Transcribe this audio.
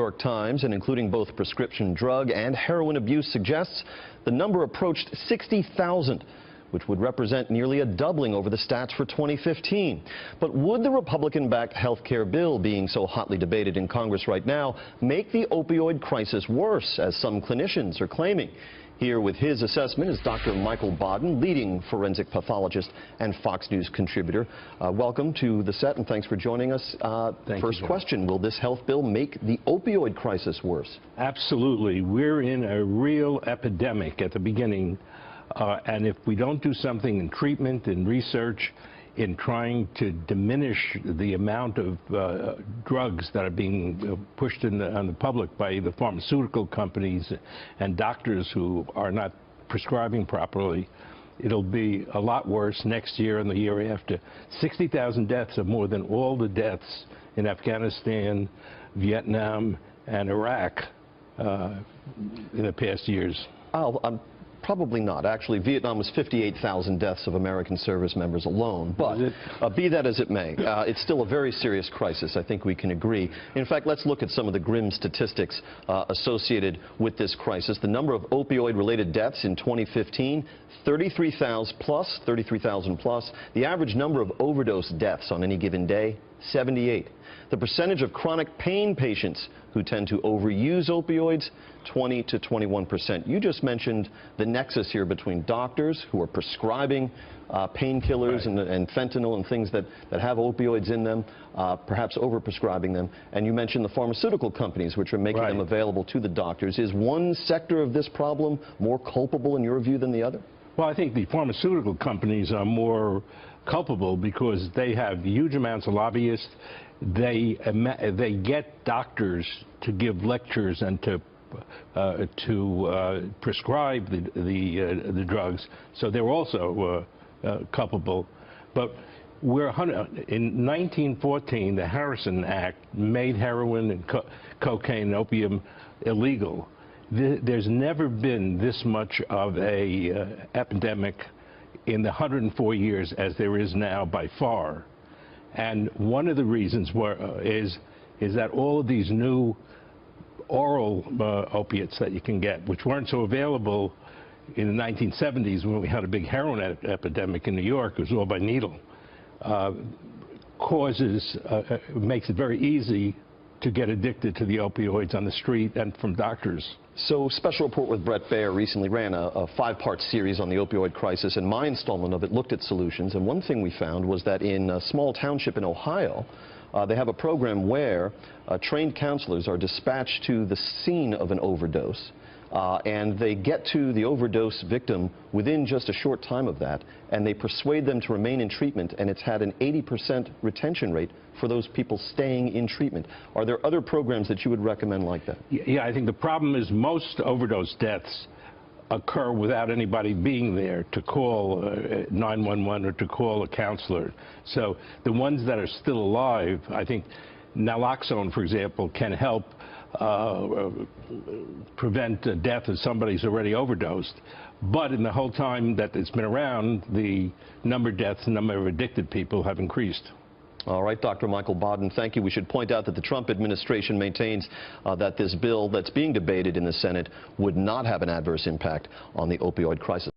York Times, and including both prescription drug and heroin abuse, suggests the number approached 60,000. Which would represent nearly a doubling over the stats for 2015. But would the Republican-backed health care bill being so hotly debated in Congress right now make the opioid crisis worse, as some clinicians are claiming? Here with his assessment is Dr. Michael Baden, leading forensic pathologist and Fox News contributor. Welcome to the set, and thanks for joining us. First question, will this health bill make the opioid crisis worse? Absolutely. We're in a real epidemic at the beginning. And if we don't do something in treatment and research in trying to diminish the amount of drugs that are being pushed on the public by the pharmaceutical companies and doctors who are not prescribing properly, it'll be a lot worse next year and the year after. 60,000 deaths are more than all the deaths in Afghanistan, Vietnam, and Iraq in the past years. Probably not. Actually, Vietnam was 58,000 deaths of American service members alone. But be that as it may, it's still a very serious crisis. I think we can agree. In fact, let's look at some of the grim statistics associated with this crisis. The number of opioid-related deaths in 2015, 33,000 plus. The average number of overdose deaths on any given day, 78. The percentage of chronic pain patients who tend to overuse opioids, 20 to 21%. You just mentioned the nexus here between doctors who are prescribing painkillers and fentanyl and things that have opioids in them, perhaps overprescribing them. And you mentioned the pharmaceutical companies which are making them available to the doctors. Is one sector of this problem more culpable in your view than the other? Well, I think the pharmaceutical companies are more culpable because they have huge amounts of lobbyists. They get doctors to give lectures and to prescribe the drugs, so they're also culpable. But we're in 1914, the Harrison Act made heroin and cocaine and opium illegal. There's never been this much of a epidemic in the 104 years as there is now, by far. And one of the reasons is that all of these new oral opiates that you can get, which weren't so available in the 1970s when we had a big heroin epidemic in New York, it was all by needle, makes it very easy to get addicted to the opioids on the street and from doctors. So Special Report with Brett Baer recently ran a 5-part series on the opioid crisis, and my installment of it looked at solutions. And one thing we found was that in a small township in Ohio, they have a program where trained counselors are dispatched to the scene of an overdose, and they get to the overdose victim within just a short time of that, and they persuade them to remain in treatment, and it's had an 80% retention rate for those people staying in treatment. Are there other programs that you would recommend like that? Yeah, I think the problem is most overdose deaths occur without anybody being there to call 911 or to call a counselor. So the ones that are still alive, I think naloxone, for example, can help prevent death if somebody's already overdosed. But in the whole time that it's been around, the number of deaths, the number of addicted people have increased. All right, Dr. Michael Baden, thank you. We should point out that the Trump administration maintains that this bill that's being debated in the Senate would not have an adverse impact on the opioid crisis.